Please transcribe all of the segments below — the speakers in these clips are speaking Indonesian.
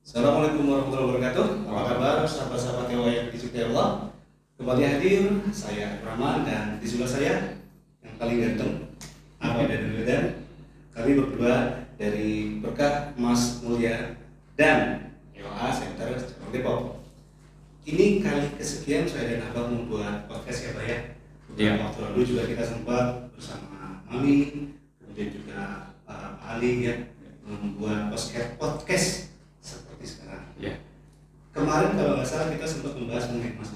Assalamualaikum warahmatullahi wabarakatuh. Apa kabar sahabat-sahabat TOA yang dicintai Allah? Kembali hadir saya Rahman dan di sebelah saya yang paling ganteng Abah dan Medan. Kami berdua dari Berkah Mas Mulia dan EOA Center Cabang Depok. Ini kali kesekian saya dan Abah membuat podcast ya Pak ya. Waktu lalu juga kita sempat bersama Mami, kemudian juga Pak Ali ya membuat podcast seperti sekarang. Ya. Kemarin kalau nggak salah kita sempat membahas mengenai emas.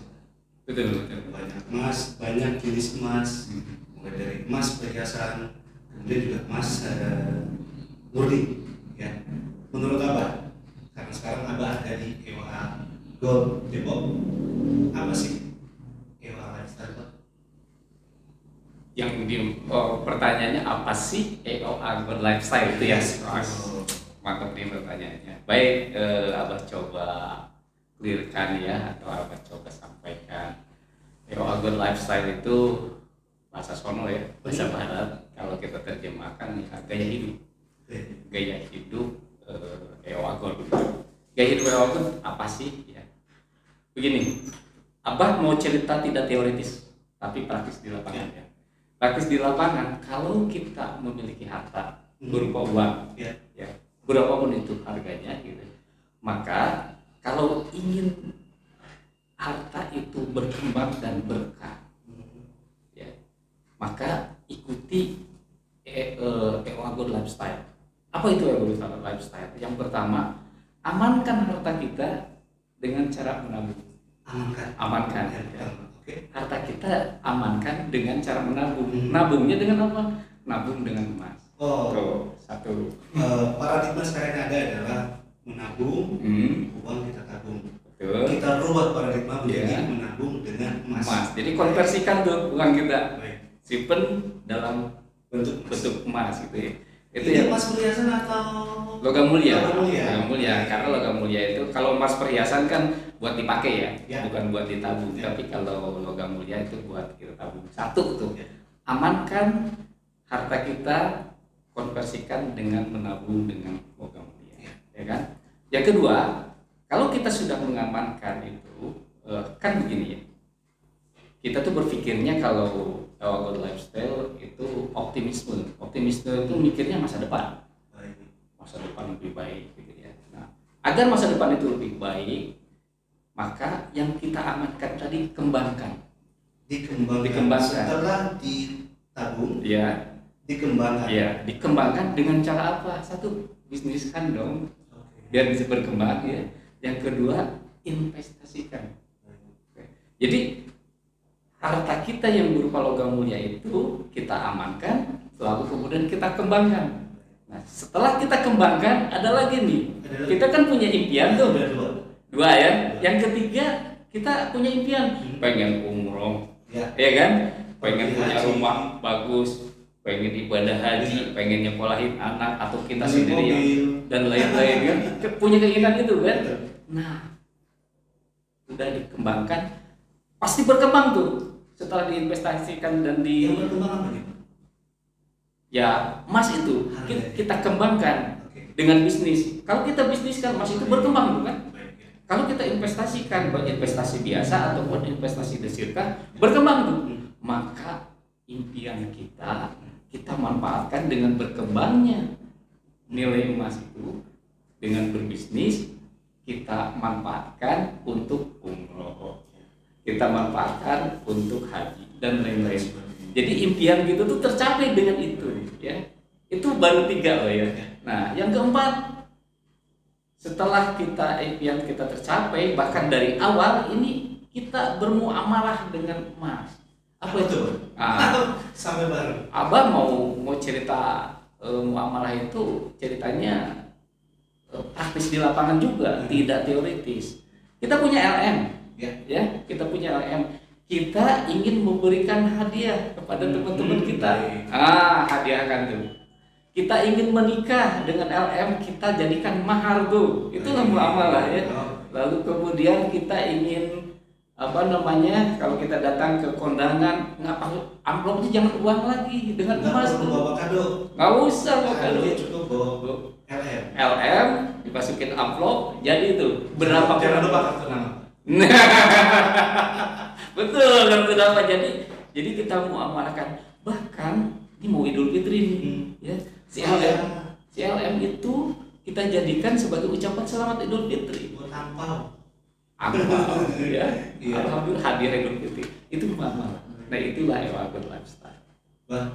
Betul. Banyak emas, banyak jenis emas, mulai dari emas perhiasan, kemudian juga emas murni. Ya. Menurut Abah, karena sekarang Abah ada di EOA Gold Depok, apa sih EOA Lifestyle? Pertanyaannya apa sih EOA Gold Lifestyle itu ya? Mantap nih pertanyaannya. Baik, Abah coba clearkan ya, atau Abah coba sampaikan. EOA Gold Lifestyle itu bahasa sono ya, bahasa barat. Kalau kita terjemahkan ya gaya hidup. Gaya hidup EOA Gold. Gaya hidup EOA Gold apa sih ya? Begini, Abah mau cerita tidak teoritis, tapi praktis di lapangan ya. Praktis di lapangan, kalau kita memiliki harta berupa uang, ya, berapapun itu harganya, gitu, maka kalau ingin harta itu berkembang dan berkah, ya, maka ikuti EOA Gold Lifestyle. Apa itu EOA Gold Lifestyle? Yang pertama, amankan harta kita dengan cara menabung. Amankan. Ya. Harta kita amankan dengan cara menabung. Nabungnya dengan apa? Nabung dengan emas. Tuh, satu. Paradigma sekarang ada adalah menabung, uang kita tabung. Betul. Kita rubah paradigma menjadi menabung dengan emas. Jadi konversikan tuh uang kita. Baik. Simpen dalam bentuk emas gitu ya. Itu ini emas perhiasan atau logam mulia. Logam mulia. Karena logam mulia itu kalau emas perhiasan kan buat dipakai ya. Bukan buat ditabung. Tapi kalau logam mulia itu buat kita tabung. Satu tuh. Amankan harta kita, konversikan dengan menabung dengan logam mulia, ya kan? Yang kedua, kalau kita sudah mengamankan itu, kan begini ya. Kita tuh berpikirnya kalau Gold Lifestyle itu optimisme. Optimisme itu mikirnya masa depan. Masa depan lebih baik gitu ya. Nah, agar masa depan itu lebih baik, maka yang kita amankan tadi kembangkan. Dikembangkan. Setelah ditabung, dikembangkan. Ya, dikembangkan dengan cara apa? Satu, bisniskan dong, biar bisa berkembang ya. Yang kedua, investasikan. Jadi harta kita yang berupa logam mulia itu kita amankan, lalu kemudian kita kembangkan. Nah, setelah kita kembangkan, ada lagi nih. Kita kan punya impian tuh. Dua ya. Yang ketiga, kita punya impian, pengen umroh, ya kan? Pengen punya rumah bagus, pengen ibadah haji, pengen nyekolahin anak atau kita sendiri dan lain-lain kan, punya keinginan itu kan. Nah, sudah dikembangkan, pasti berkembang tuh setelah diinvestasikan dan yang berkembang apa nih? Ya, emas itu kita kembangkan dengan bisnis. Kalau kita bisniskan emas itu berkembang tuh kan. Kalau kita investasikan, baik investasi biasa ataupun investasi desirkah, berkembang tuh. Maka impian kita manfaatkan dengan berkembangnya nilai emas itu. Dengan berbisnis, kita manfaatkan untuk umroh, kita manfaatkan untuk haji dan lain-lain. Jadi impian gitu tuh tercapai dengan itu ya. Itu baru 3 loh ya. Nah, yang keempat, setelah impian kita tercapai, bahkan dari awal ini kita bermuamalah dengan emas. Apa itu? Sampai baru. Abah mau cerita muamalah itu ceritanya praktis di lapangan juga, tidak teoritis. Kita punya LM, ya, kita punya LM. Kita ingin memberikan hadiah kepada teman-teman kita. Hadiahkan tuh. Kita ingin menikah dengan LM, kita jadikan mahar tuh. Itulah muamalah ya. Lalu kemudian kita ingin kalau kita datang ke kondangan, amplopnya jangan uang lagi dengan emas tuh. Bawa kado. Nggak usah bawa kado. Cukup bawa LM. LM dimasukin amplop, jadi itu berapa Jangan lupa kartu nama. Betul kartu nama. Jadi kita muamalahkan, bahkan ini mau Idul Fitri nih, ya CLM itu kita jadikan sebagai ucapan selamat Idul Fitri. Buat angpau. Ampau, ya. Iya. Alhamdulillah hadir Idul Fitri itu muamalah. Nah itulah EO Agbert Lifestyle. Bah,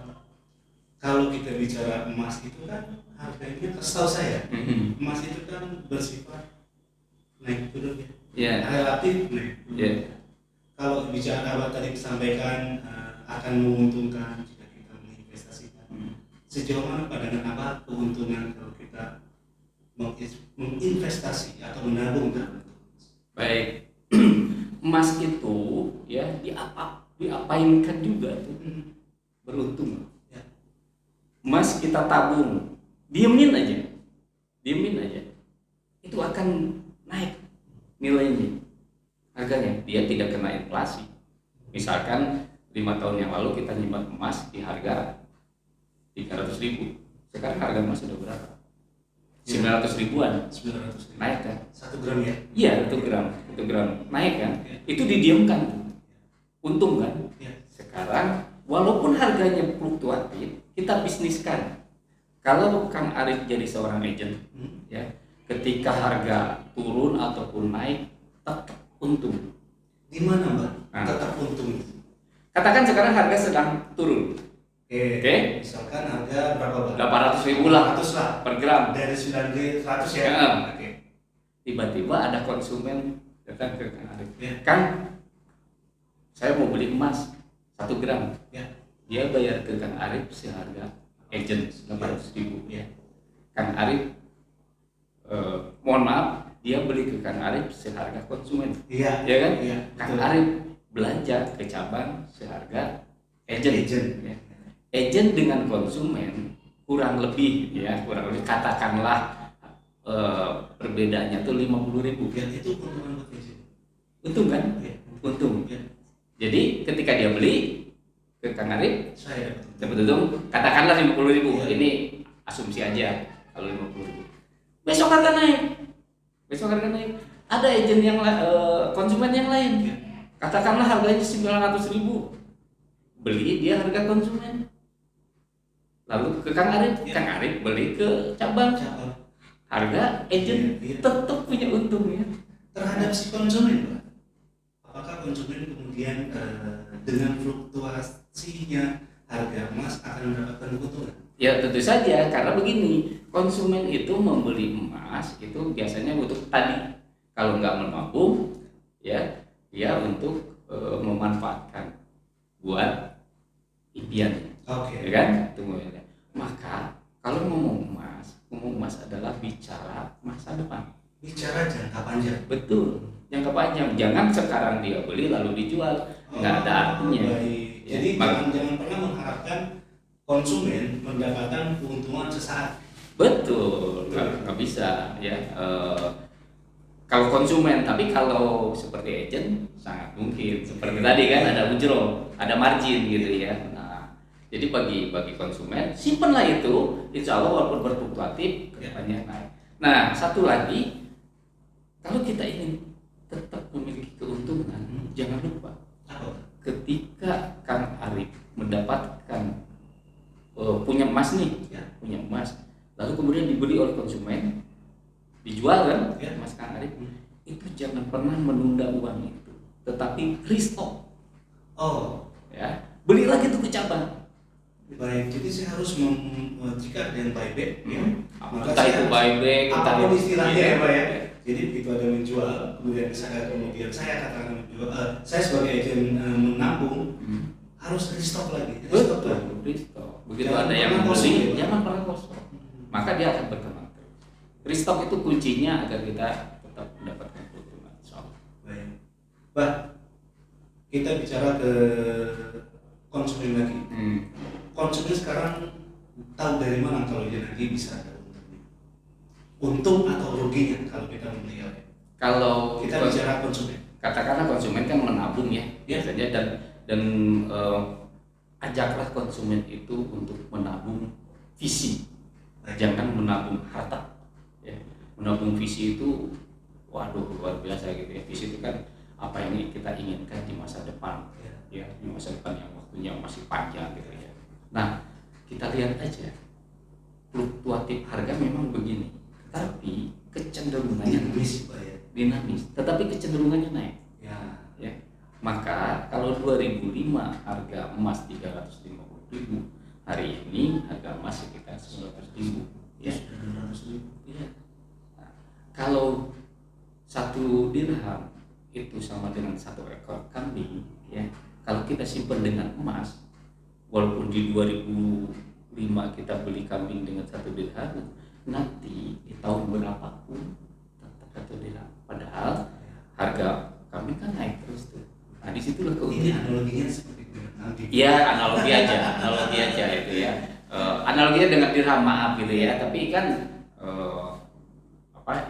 kalau kita bicara emas itu kan harganya, setahu saya, emas itu kan bersifat naik turun ya. Ya. Relatif naik. Ya. Kalau bicara Abah tadi sampaikan akan menguntungkan jika kita menginvestasikan. Sejauh mana pandangan Abah keuntungan kalau kita menginvestasi atau menabung dalam bentuk emas? Baik. Emas itu ya diapainkan juga tuh. Beruntung. Ya. Emas kita tabung, diemin aja, itu akan naik nilainya, harganya. Dia tidak kena inflasi. Misalkan 5 tahun yang lalu kita nyimpan emas di harga 300.000, sekarang harga emas sudah berapa? 900 ribuan. 900 Naik kan? 1 gram ya? Iya, 1 gram naik kan? Itu didiamkan tuh. Untung kan? Ya. Sekarang walaupun harganya fluktuatif, kita bisniskan. Kalau Kang Arif jadi seorang agent, ya, ketika harga turun ataupun naik, tetap untung. Di mana Mbak? Nah. Tetap untung. Katakan sekarang harga sedang turun, Oke. Misalkan harga berapa Mbak? 800.000 lah 800 lah. per gram. Dari 900 ya. Ya. Oke. Tiba-tiba ada konsumen datang ke Kang Arif. Ya. Kang, saya mau beli emas 1 gram. Ya. Dia bayar ke Kang Arif seharga agent 800.000. Ya. Kang Arif, mohon maaf, dia beli ke Kang Arif seharga konsumen. Iya. Ya kan? Iya. Kang Betul. Arif belanja ke cabang seharga agent. Ya. Agent dengan konsumen kurang lebih katakanlah perbedaannya tuh 50.000. Ya, itu keuntungan buat agent. Untung kan? Ya. Untung. Ya. Jadi ketika dia beli ke Kang Arif Saya dapat untung, katakanlah 50.000. Ya. Ini asumsi aja kalau 50.000. Besok harga naik. Ada agent yang konsumen yang lain. Ya. Katakanlah harganya 900.000. Beli dia harga konsumen. Lalu ke Kang Arif, Ya. Kang Arif beli ke cabang. Harga agent Ya. tetap punya untung ya. Terhadap si konsumen, Pak. Apakah konsumen kemudian dengan fluktuasinya harga emas akan mendapatkan keuntungan? Ya tentu saja, karena begini, konsumen itu membeli emas itu biasanya untuk tadi, kalau nggak menabung, ya dia untuk memanfaatkan buat impian, Oke. ya kan? Tunggu ya. Maka kalau ngomong emas adalah bicara masa depan. Bicara jangka panjang. Betul, jangka panjang. Jangan sekarang dia beli lalu dijual, nggak ada artinya. Baik. Ya, Jadi mak- jangan pernah mengharapkan konsumen mendapatkan keuntungan sesaat. Betul, nggak bisa ya. Kalau konsumen, tapi kalau seperti agent sangat mungkin seperti tadi kan ada ujro, ada margin gitu ya. Nah, jadi bagi konsumen simpenlah itu, insya Allah walaupun berfluktuatif kedepannya naik. Nah, satu lagi, kalau kita ingin tetap memiliki keuntungan, jangan lupa Apa? ketika Kang Arif mendapatkan punya emas nih, Ya. punya emas, lalu kemudian dibeli oleh konsumen, dijual kan, Ya. emas Kang Arif, itu jangan pernah menunda uang itu, tetapi restock, Oh, ya, beli lagi tuh ke cabang. baik. Jadi saya harus jika ada yang buyback, ya, maka Entah itu saya buyback, apapun itu- istilahnya iya. ya Pak ya. Jadi begitu ada menjual, kemudian saya katakan menjual, saya sebagai agen menabung harus restock lagi. Restock Betul, lagi. restock. Begitu Jangan ada yang pernah kosong, beli, ya, Pak. jangan pernah kosong. Maka dia akan berkembang terus. Restock itu kuncinya agar kita tetap mendapatkan keuntungan. Insyaallah. Baik. Bah, kita bicara ke konsumen lagi. Konsumen sekarang tahu dari mana kalau dia nanti bisa ada untungnya? Untung atau ruginya kalau kita membeli. Kalau Kita bicara konsumen. katakanlah konsumen kan menabung ya biasanya, dan ajaklah konsumen itu untuk menabung visi, jangan menabung harta, ya. menabung visi itu waduh luar biasa gitu ya. Visi itu kan apa yang kita inginkan di masa depan ya, di masa depan yang waktunya masih panjang gitu ya. Nah, kita lihat aja fluktuatif harga memang begini, tapi kecenderungannya dinamis, tetapi kecenderungannya naik ya. Maka kalau 2005 harga emas 350.000, hari ini harga emas sekitar 900.000 ya. Ya. Nah, kalau 1 dirham itu sama dengan 1 ekor kambing ya. Kalau kita simpan dengan emas, walaupun di 2005 kita beli kambing dengan 1 dirham, nanti di tahun berapapun tetap 1 dirham. Padahal harga kambing kan naik terus tuh. Nah disitulah Ini analoginya seperti itu nanti. Iya, analogi aja itu ya. Analoginya dengan dirham, maaf gitu ya. Tapi kan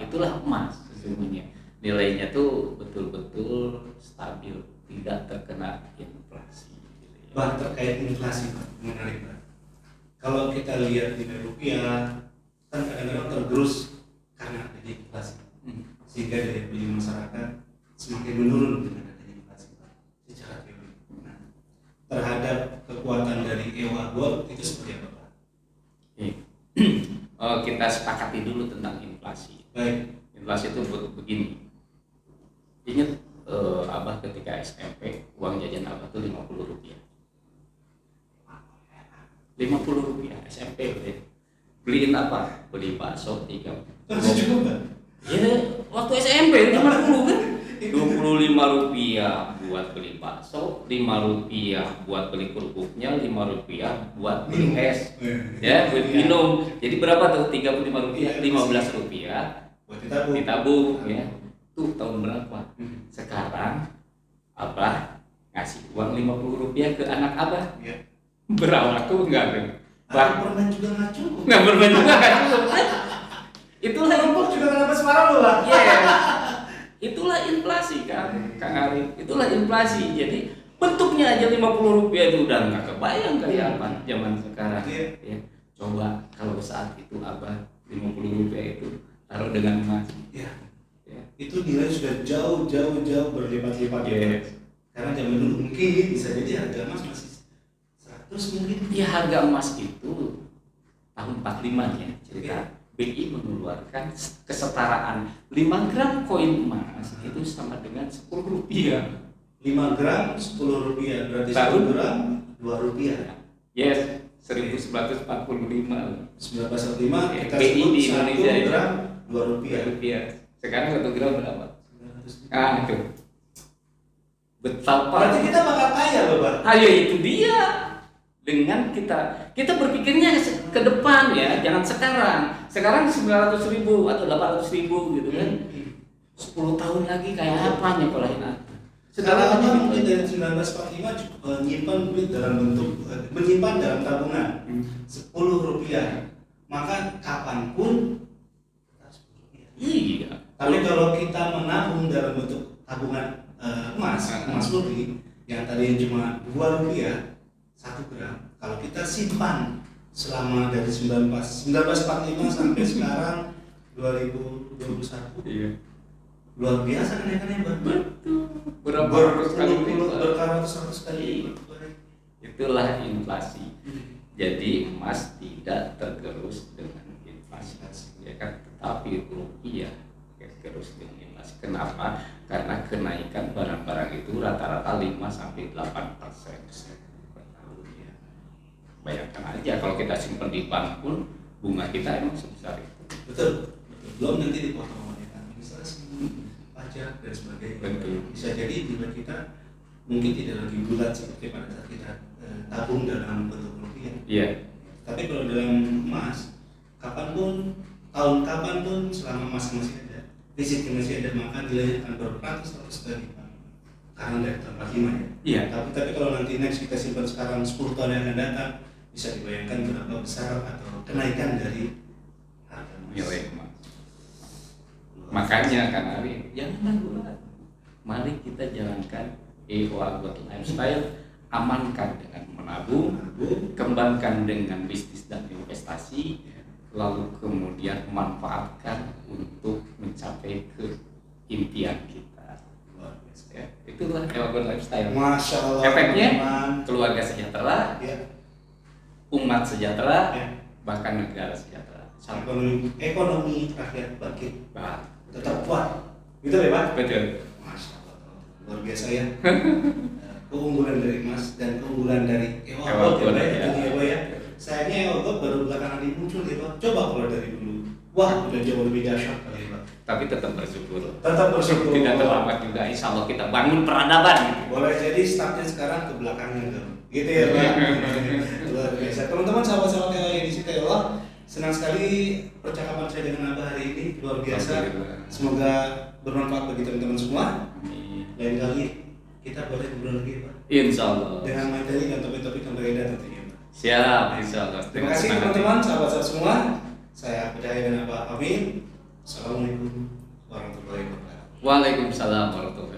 itulah emas sesungguhnya. Nilainya tuh betul-betul stabil, tidak terkena inflasi. Gitu ya. Bah, terkait inflasi, Pak, menarik, Pak. Kalau kita lihat nilai rupiah kan kadang-kadang tergerus karena adanya inflasi, sehingga daya beli masyarakat semakin menurun dengan adanya inflasi, Pak, secara teori. Nah, terhadap kekuatan dari EWA Gold itu seperti apa, Pak? Kita sepakati dulu tentang inflasi. Baik. Inflasi itu begini. Ingat Abah ketika SMP, uang jajan Abah itu Rp50. Rp50 SMP ya. Beliin apa? Beli bakso 3. Masih cukup, Pak? Ya, waktu SMP 50 kan? Rp25 buat beli bakso, Rp5 buat beli kerupuknya, Rp5 buat beli es. Ya, buat minum. Jadi berapa tuh? Rp35, Rp15 buat ditabung ya. Tuh tahun berapa? Sekarang Abah ngasih uang Rp50 ke anak Abah. Iya. Berlaku enggak tuh? Permen juga nggak cukup. Nggak bermain juga nggak cukup. Itulah Kelompok juga nggak dapat separuh loh, Pak. Itulah inflasi kan, Kang Arif. Itulah inflasi. Jadi bentuknya aja Rp50 itu udah nggak kebayang kayak apa zaman sekarang. Ya. Coba kalau saat itu Abah Rp50 itu taruh dengan emas. Ya. Itu nilai sudah jauh berlipat-lipat. Karena zaman dulu mungkin bisa jadi harga emas masih 100 mungkin. Ya harga emas itu tahun 45 ya cerita. BI mengeluarkan kesetaraan 5 gram koin emas itu sama dengan Rp10. 5 gram Rp10 berarti Tahun? 1 gram Rp2. Yes, 1945. 1945 kita BI sebut di Indonesia 1 gram Rp2. Sekarang 1 gram berapa? Ah itu. Betapa. Berarti kita bakal kaya loh, Pak. Ayo itu dia. Dengan kita berpikirnya ke depan ya, jangan sekarang. Sekarang 900.000 atau 800.000 gitu kan. 10 tahun lagi kayak apa nyekolahin aku? Sekarang apa mungkin dari 1945 menyimpan duit menyimpan dalam tabungan Rp10, maka kapanpun Rp10. Iya. Tapi kalau kita menabung dalam bentuk tabungan emas murni yang tadi cuma Rp2 1 gram, kalau kita simpan selama dari 1945 sampai sekarang 2021, Iya. luar biasa kenaikannya, Bang. Betul. Berapa ratus kali lipat. Berkaratus kali lipat. Itulah inflasi. Jadi emas tidak tergerus dengan inflasi, ya kan? Tetapi rupiah tergerus dengan inflasi. Kenapa? Karena kenaikan barang-barang itu rata-rata 5-8% per tahun ya. Bayangkan aja kalau kita simpan di bank pun bunga kita emang sebesar itu. Betul. Belum nanti dipotong oleh administrasi, pajak dan sebagainya. Betul. Bisa jadi bunga kita mungkin tidak lagi bulat seperti pada saat kita tabung dalam bentuk rupiah. Iya. Tapi kalau dalam emas, kapanpun, tahun kapanpun, selama emas masih ada, fisiknya masih ada, maka nilainya akan beratus-ratus kali lipat. Karena dari tahun 45 ya. Iya. Tapi kalau nanti next kita simpan sekarang 10 tahun yang akan datang, bisa dibayangkan berapa besar atau kenaikan dari harga emas. Nilai emas. Makanya kan Ari, jangan ragu-ragu. Mari kita jalankan EWA Gold Lifestyle, amankan dengan menabung, kembangkan dengan bisnis dan investasi, lalu kemudian manfaatkan untuk mencapai ke impian kita. Luar biasa. Ya, itulah Ewa Good Lifestyle. Masya Allah. Efeknya teman-teman. keluarga sejahtera, Ya, umat sejahtera, ya. bahkan negara sejahtera. Ekonomi rakyat bangkit, Bah, tetap kuat. Gitu ya Pak? betul. Masya Allah, teman-teman. Luar biasa ya. Keunggulan dari Mas dan keunggulan dari Ewa Ewa God God, ya, ya. Pak, ya, Pak, ya. Sayangnya Ewa God baru belakangan ini muncul ya Pak. Coba kalau dari dulu, wah udah jauh lebih dahsyat kali ya Pak. Tapi tetap bersyukur. Tetap bersyukur. Tidak terlambat juga. Insya Allah kita bangun peradaban. Boleh jadi startnya sekarang ke belakangnya tuh. Gitu ya Pak. Luar biasa. Teman-teman sahabat-sahabat yang ada di situ ya Allah, senang sekali percakapan saya dengan Abah hari ini. Luar biasa. Alhamdulillah. Semoga bermanfaat bagi teman-teman semua. Amin. Lain kali kita boleh ngobrol lagi Pak. Insya Allah. Dengan materi dan topik-topik yang berbeda tentunya Pak. Siap, insya Allah. Terima kasih teman-teman, sahabat-sahabat semua. Saya percaya dengan Pak Amin. Assalamualaikum warahmatullahi wabarakatuh. Waalaikumsalam warahmatullahi wabarakatuh.